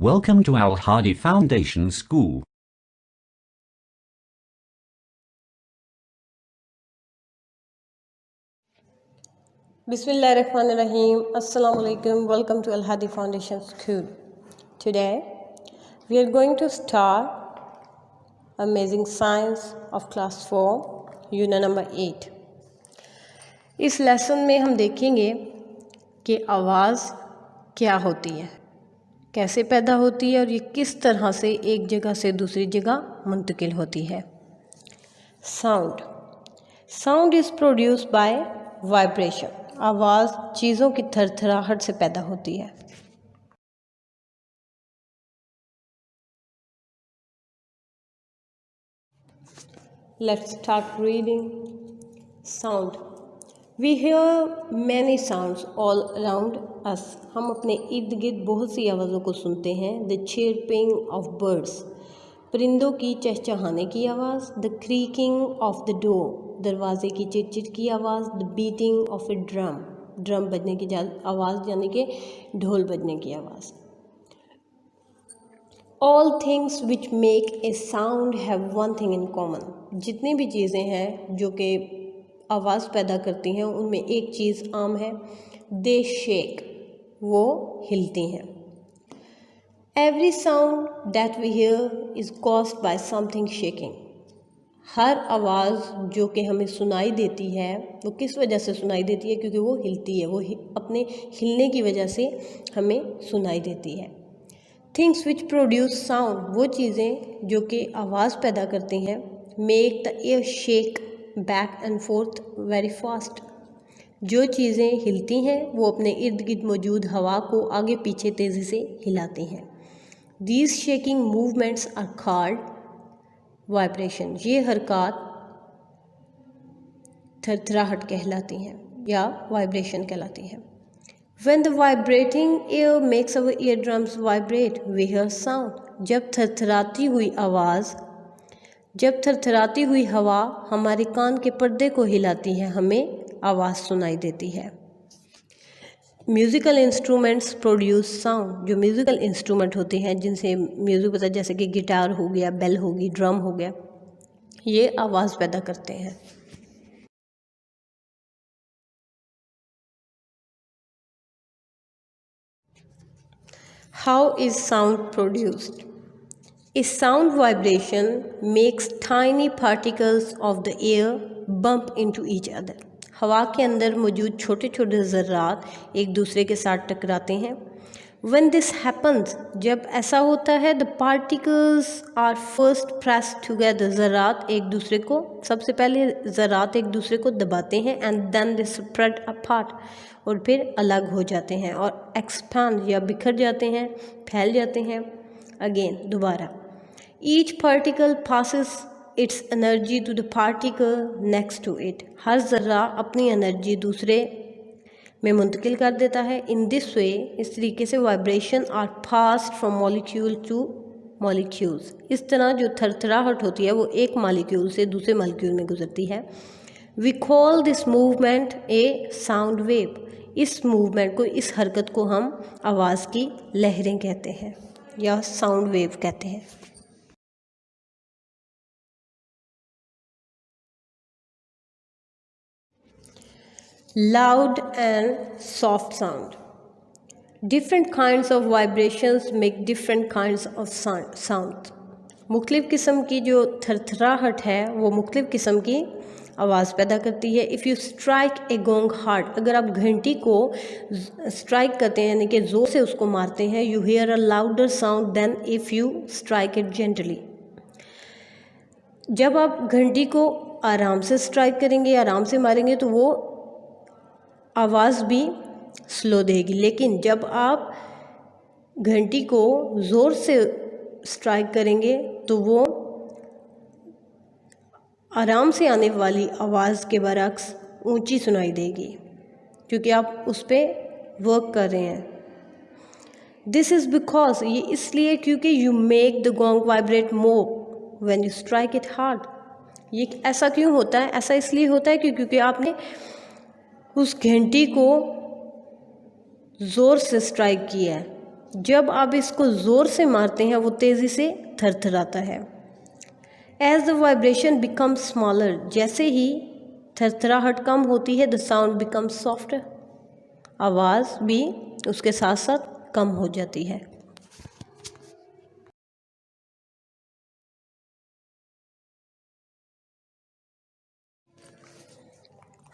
Welcome to Al Hadi Foundation School. Bismillahirrahmanirrahim. Assalamu alaikum. Welcome to Al Hadi Foundation School. Today we are going to start Amazing Science of Class 4, Unit number 8. इस lesson में हम देखेंगे कि आवाज़ क्या होती है, कैसे पैदा होती है और ये किस तरह से एक जगह से दूसरी जगह मुंतकिल होती है। Sound is produce by vibration. आवाज़ चीज़ों की थरथराहट से पैदा होती है। Let's start reading. Sound. We hear many sounds all around us. हम अपने इर्द गिर्द बहुत सी आवाज़ों को सुनते हैं। द चिरपिंग ऑफ बर्ड्स, परिंदों की चहचहाने की आवाज़। The creaking of the door, दरवाजे की चिटचिट की आवाज़। The beating of A drum बजने की आवाज़, यानी कि ढोल बजने की आवाज़। All things which make a sound have one thing in common. जितनी भी चीज़ें हैं जो कि आवाज़ पैदा करती हैं उनमें एक चीज़ आम है, दे शेक, वो हिलती हैं। Every sound that we hear is caused by something shaking. हर आवाज़ जो कि हमें सुनाई देती है वो किस वजह से सुनाई देती है? क्योंकि वो हिलती है, वो अपने हिलने की वजह से हमें सुनाई देती है। थिंग्स विच प्रोड्यूस साउंड, वो चीज़ें जो कि आवाज़ पैदा करती हैं। Make the air shake back and fourth very fast. जो चीज़ें हिलती हैं वो अपने इर्द गिर्द मौजूद हवा को आगे पीछे तेज़ी से हिलाती हैं। These shaking movements are called vibration. ये हरकत थरथराहट कहलाती हैं या वाइब्रेशन कहलाती है। When the vibrating air makes our eardrums vibrate, we hear sound. जब थरथराती हुई हवा हमारे कान के पर्दे को हिलाती है, हमें आवाज़ सुनाई देती है। Musical instruments produce sound. जो म्यूज़िकल इंस्ट्रूमेंट होते हैं जिनसे म्यूज़िक होता है, जैसे कि गिटार हो गया, बेल होगी, ड्रम हो गया, ये आवाज़ पैदा करते हैं। How is sound produced? A sound vibration makes tiny particles of the air bump into each other. हवा के अंदर मौजूद छोटे छोटे ज़र्रात एक दूसरे के साथ टकराते हैं। When this happens, जब ऐसा होता है, the particles are first pressed together. ज़र्रात एक दूसरे को, सबसे पहले ज़र्रात एक दूसरे को दबाते हैं, and then they spread apart, और फिर अलग हो जाते हैं और expand या बिखर जाते हैं, फैल जाते हैं। अगेन दोबारा, each particle passes its energy to the particle next to it. हर ज़र्रा अपनी एनर्जी दूसरे में मुंतकिल कर देता है। इन दिस वे, इस तरीके से vibration are passed from molecule to molecules. इस तरह जो थरथराहट होती है वो एक मॉलिक्यूल से दूसरे मॉलिक्यूल में गुजरती है। We call this movement a sound wave. इस मूवमेंट को, इस हरकत को हम आवाज़ की लहरें कहते हैं या साउंड वेव कहते हैं। Loud and soft sound. Different kinds of vibrations make different kinds of sound. मुख्तलिफ़ किस्म की जो थरथराहट है वो मुख्तलिफ़ किस्म की आवाज़ पैदा करती है। If you strike a gong hard, अगर आप घंटी को स्ट्राइक करते हैं यानी कि ज़ोर से उसको मारते हैं, you hear a louder sound then if you strike it gently. जब आप घंटी को आराम से स्ट्राइक करेंगे, आराम से मारेंगे, तो वो आवाज़ भी स्लो देगी। लेकिन जब आप घंटी को ज़ोर से स्ट्राइक करेंगे तो वो आराम से आने वाली आवाज़ के बरक्स ऊंची सुनाई देगी, क्योंकि आप उस पर वर्क कर रहे हैं। दिस इज़ बिकॉज, ये इसलिए क्योंकि you make the gong vibrate more when you strike it hard. ये ऐसा क्यों होता है? ऐसा इसलिए होता है क्योंकि आपने उस घंटी को ज़ोर से स्ट्राइक किया है। जब आप इसको ज़ोर से मारते हैं वो तेज़ी से थरथराता है। As the vibration become smaller, जैसे ही थरथराहट कम होती है द साउंड बिकम सॉफ्टर, आवाज़ भी उसके साथ साथ कम हो जाती है।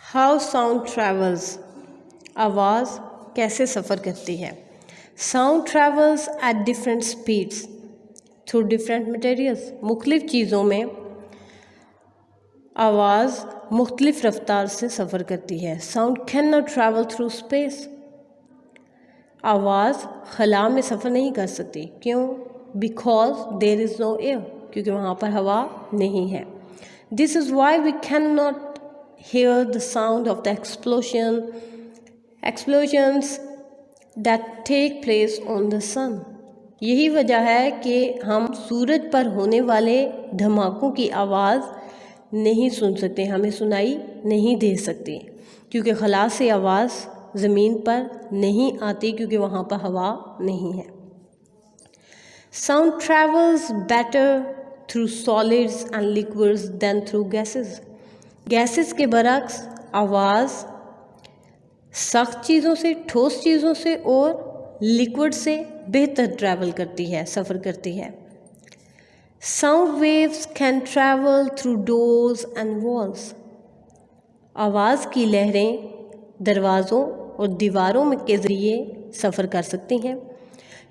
हाउ साउंड ट्रैवल्स, आवाज़ कैसे सफ़र करती है। Sound travels at different speeds through different materials, मुख्तलिफ़ चीज़ों में आवाज़ मुख्तलिफ़ रफ्तार से सफ़र करती है। Sound can not travel through space, आवाज़ खला में सफ़र नहीं कर सकती। क्यों? Because there is no air, क्योंकि वहाँ पर हवा नहीं है। This is why we can not hear the sound of the explosions that take place on the sun. यही वजह है कि हम सूरज पर होने वाले धमाकों की आवाज़ नहीं सुन सकते, हमें सुनाई नहीं दे सकती, क्योंकि खला से आवाज़ ज़मीन पर नहीं आती, क्योंकि वहाँ पर हवा नहीं है। Sound travels better through solids and liquids than through gases. Gases के बरक्स आवाज़ सख्त चीज़ों से, ठोस चीज़ों से और लिक्विड से बेहतर ट्रैवल करती है, सफ़र करती है। Sound waves can travel through doors and walls, आवाज़ की लहरें दरवाज़ों और दीवारों में के ज़रिए सफ़र कर सकती हैं।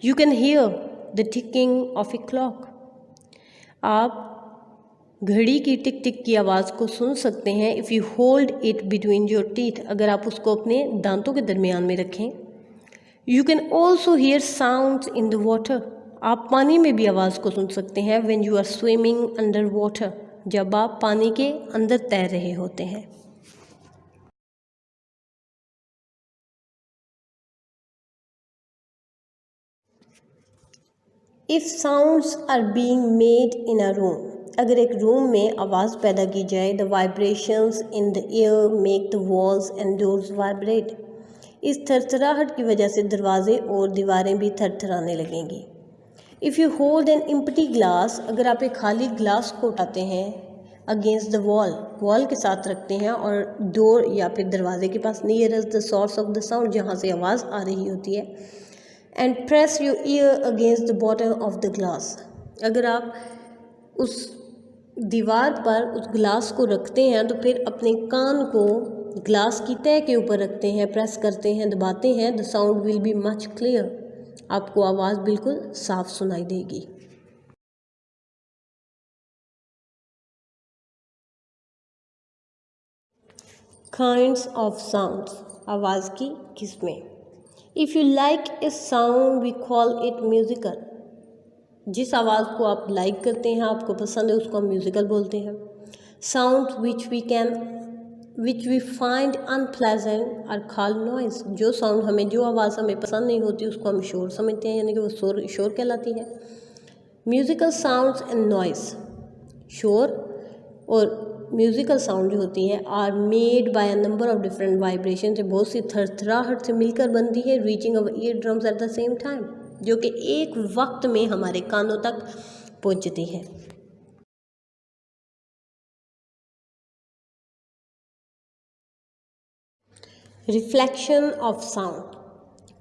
You can hear the ticking of a clock, आप घड़ी की टिक टिक की आवाज़ को सुन सकते हैं। If you hold it between your teeth, अगर आप उसको अपने दांतों के दरमियान में रखें। You can also hear sounds in the water, आप पानी में भी आवाज़ को सुन सकते हैं। When you are swimming under water, जब आप पानी के अंदर तैर रहे होते हैं। If sounds are being made in a room, अगर एक रूम में आवाज़ पैदा की जाए, the vibrations in the air make the walls and doors vibrate, इस थरथराहट की वजह से दरवाजे और दीवारें भी थरथराने लगेंगी। If you hold an empty glass, अगर आप एक खाली ग्लास को उठाते हैं अगेंस्ट द वॉल के साथ रखते हैं और डोर या फिर दरवाजे के पास near as the source of the sound, जहाँ से आवाज़ आ रही होती है, and press your ear against the bottom of the glass, अगर आप उस दीवार पर उस ग्लास को रखते हैं तो फिर अपने कान को ग्लास की तह के ऊपर रखते हैं, प्रेस करते हैं, दबाते हैं, the sound will be much clear, आपको आवाज़ बिल्कुल साफ सुनाई देगी। काइंड्स ऑफ साउंड्स, आवाज़ की किस्में। If you like a sound we call it musical, जिस आवाज़ को आप लाइक करते हैं, आपको पसंद है, उसको हम म्यूज़िकल बोलते हैं। Sound which we find unpleasant are called noise, जो आवाज़ हमें पसंद नहीं होती उसको हम शोर समझते हैं, यानी कि वो शोर कहलाती है। म्यूज़िकल साउंड्स एंड नॉइज़, शोर और म्यूज़िकल साउंड जो होती है are made by a number of different vibration, से बहुत सी थरथराहट से मिलकर बनती है, reaching our ear drums at the same time, जो कि एक वक्त में हमारे कानों तक पहुंचती है। Reflection of sound,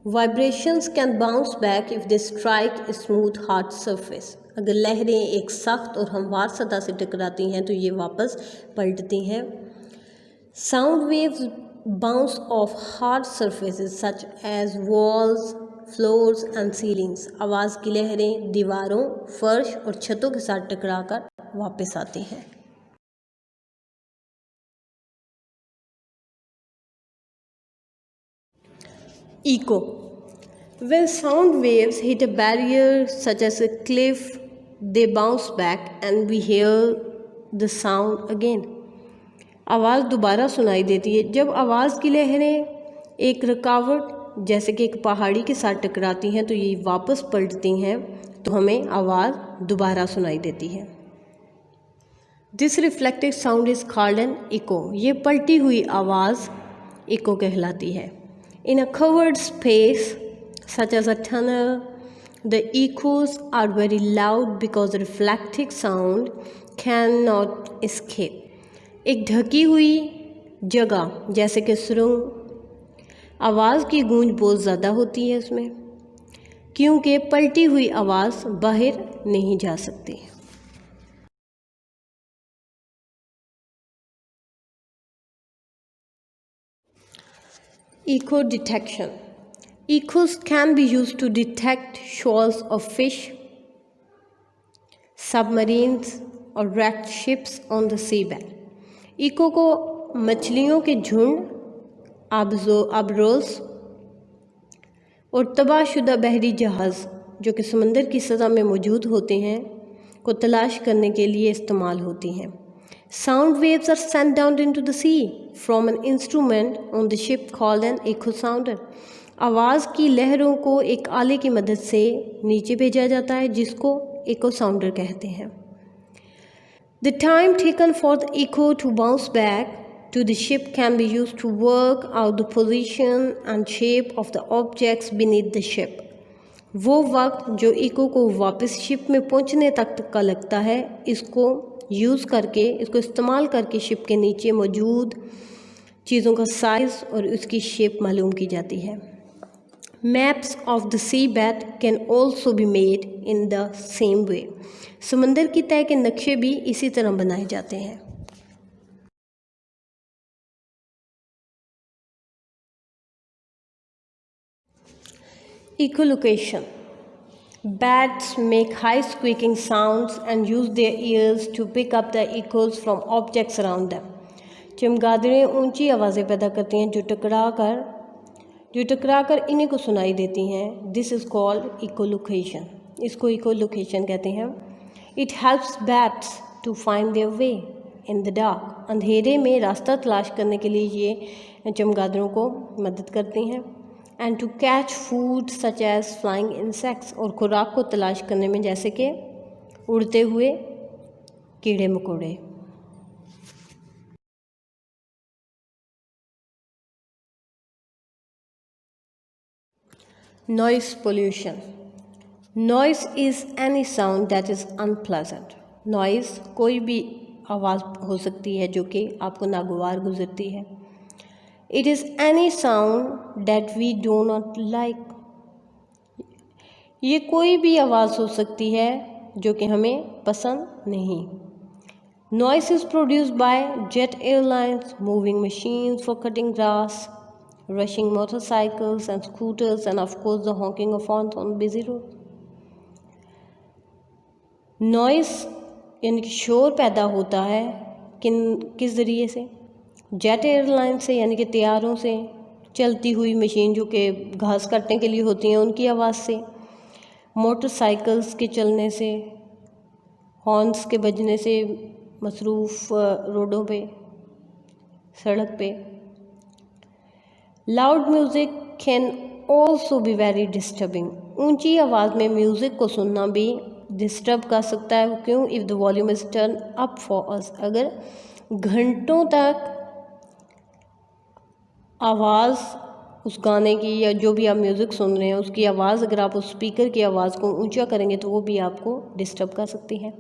vibrations can bounce back if they strike a smooth hard surface, अगर लहरें एक सख्त और हमवार सतह से टकराती हैं तो ये वापस पलटती हैं। Sound waves bounce off hard surfaces such as walls, floors and ceilings, आवाज़ की लहरें दीवारों, फर्श और छतों के साथ टकराकर वापस आती हैं। Echo, when sound waves hit a barrier such as a cliff, they bounce back and we hear the sound again. आवाज़ दोबारा सुनाई देती है। जब आवाज़ की लहरें एक रुकावट जैसे कि एक पहाड़ी के साथ टकराती हैं तो ये वापस पलटती हैं, तो हमें आवाज़ दोबारा सुनाई देती है। This reflected sound is called an echo, ये पलटी हुई आवाज़ इको कहलाती है। In a covered space such as a tunnel, The echoes are very loud because reflecting sound cannot escape. एक ढकी हुई जगह जैसे कि सुरंग, आवाज़ की गूंज बहुत ज़्यादा होती है उसमें, क्योंकि पलटी हुई आवाज़ बाहर नहीं जा सकती। Echo detection. Echoes can be used to detect shoals of fish, submarines or wrecked ships on the seabed. Echo को मछलियों के झुंड, आबरोज और तबाहशुदा बहरी जहाज़ जो कि समंदर की सतह में मौजूद होते हैं को तलाश करने के लिए इस्तेमाल होती हैं। Sound waves are sent down into the sea from an instrument on the ship called an echo sounder. आवाज़ की लहरों को एक आले की मदद से नीचे भेजा जाता है जिसको echo sounder कहते हैं। The time taken for the echo to bounce back to the ship can be used to work out the position and shape of the objects beneath the ship. वो वक्त जो इको को वापस ship में पहुंचने तक का लगता है, इसको इस्तेमाल करके शिप के नीचे मौजूद चीज़ों का साइज़ और उसकी शेप मालूम की जाती है। Maps of the sea bed can also be made in the same way. समंदर की तह के नक्शे भी इसी तरह बनाए जाते हैं। Echolocation. Bats make high squeaking sounds and use their ears to pick up the echoes from objects around them. चमगादड़ें ऊंची आवाज़ें पैदा करती हैं जो टकरा कर इन्हीं को सुनाई देती हैं। This is called echolocation. इसको इकोलोकेशन कहते हैं। It helps bats to find their way in the dark. अंधेरे में रास्ता तलाश करने के लिए ये चमगादड़ों को मदद करती हैं। And to catch food such as flying insects, और खुराक को तलाश करने में जैसे कि उड़ते हुए कीड़े मकोड़े। Noise pollution. Noise is any sound that is unpleasant. Noise कोई भी आवाज़ हो सकती है जो कि आपको नागवार गुजरती है। It is any sound that we do not like. ये कोई भी आवाज़ हो सकती है जो कि हमें पसंद नहीं। Noise is produced by jet airlines, moving machines for cutting grass, rushing motorcycles and scooters, and of course the honking of horns on busy roads. Noise यानी कि शोर पैदा होता है किस ज़रिए से? जेट एयरलाइन से, यानी कि तैयारों से, चलती हुई मशीन जो कि घास काटने के लिए होती हैं उनकी आवाज़ से, मोटरसाइकिल्स के चलने से, हॉर्न्स के बजने से मसरूफ़ रोडों पे, सड़क पे। Loud music can also be very disturbing. ऊंची आवाज़ में म्यूज़िक को सुनना भी डिस्टर्ब कर सकता है। क्यों? If the volume is turn up for us. अगर घंटों तक आवाज़ उस गाने की या जो भी आप म्यूज़िक सुन रहे हैं उसकी आवाज़ अगर आप उस स्पीकर की आवाज़ को ऊंचा करेंगे तो वो भी आपको डिस्टर्ब कर सकती है।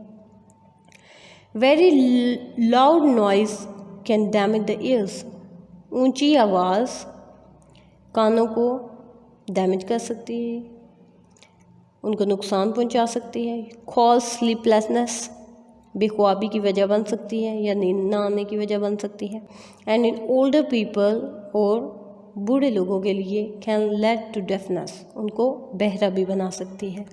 Very loud noise can damage the years. ऊंची आवाज़ कानों को डैमेज कर सकती है, उनको नुकसान पहुंचा सकती है। कॉज स्लीपलेसनेस, बेख्वाबी की वजह बन सकती है या नींद ना आने की वजह बन सकती है। एंड इन ओल्डर पीपल, और बूढ़े लोगों के लिए कैन लेड टू डेफनेस, उनको बहरा भी बना सकती है।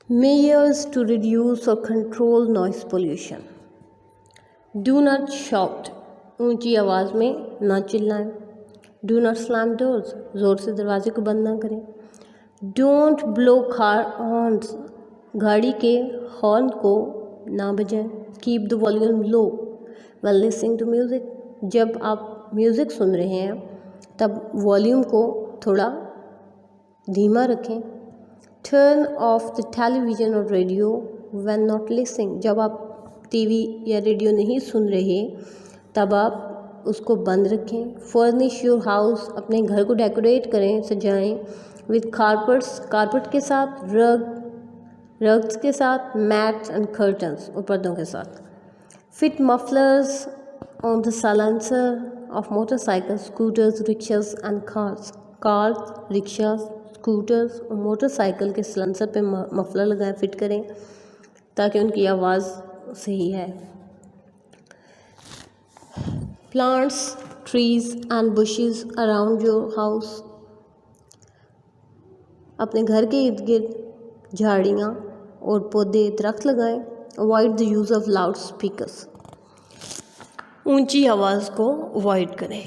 Measures to reduce or control noise pollution. Do not shout, ऊंची आवाज़ में ना चिल्लाएं। Do not slam doors, ज़ोर से दरवाजे को बंद ना करें। Don't blow car horns, गाड़ी के हॉर्न को ना बजाएं। Keep the volume low while listening to music, जब आप म्यूज़िक सुन रहे हैं तब वॉल्यूम को थोड़ा धीमा रखें। Turn off the television or radio when not listening, जब आप टीवी या रेडियो नहीं सुन रहे तब आप उसको बंद रखें। फर्निश योर हाउस, अपने घर को डेकोरेट करें, सजाएं। विद कारपेट्स, कारपेट के साथ, रग्स के साथ, मैट्स एंड कर्टन्स और पर्दों के साथ। Fit mufflers on the silencer of motorcycle, scooters, rickshaws and cars. Cars, rickshaws, scooters और मोटरसाइकिल के साइलेंसर पे मफलर लगाएं, फिट करें ताकि उनकी आवाज़ सही है। Plants, trees and bushes around your house, अपने घर के इर्द गिर्द झाड़ियाँ और पौधे, दरख्त लगाएं। Avoid the use of loud speakers, ऊंची आवाज़ को अवॉइड करें।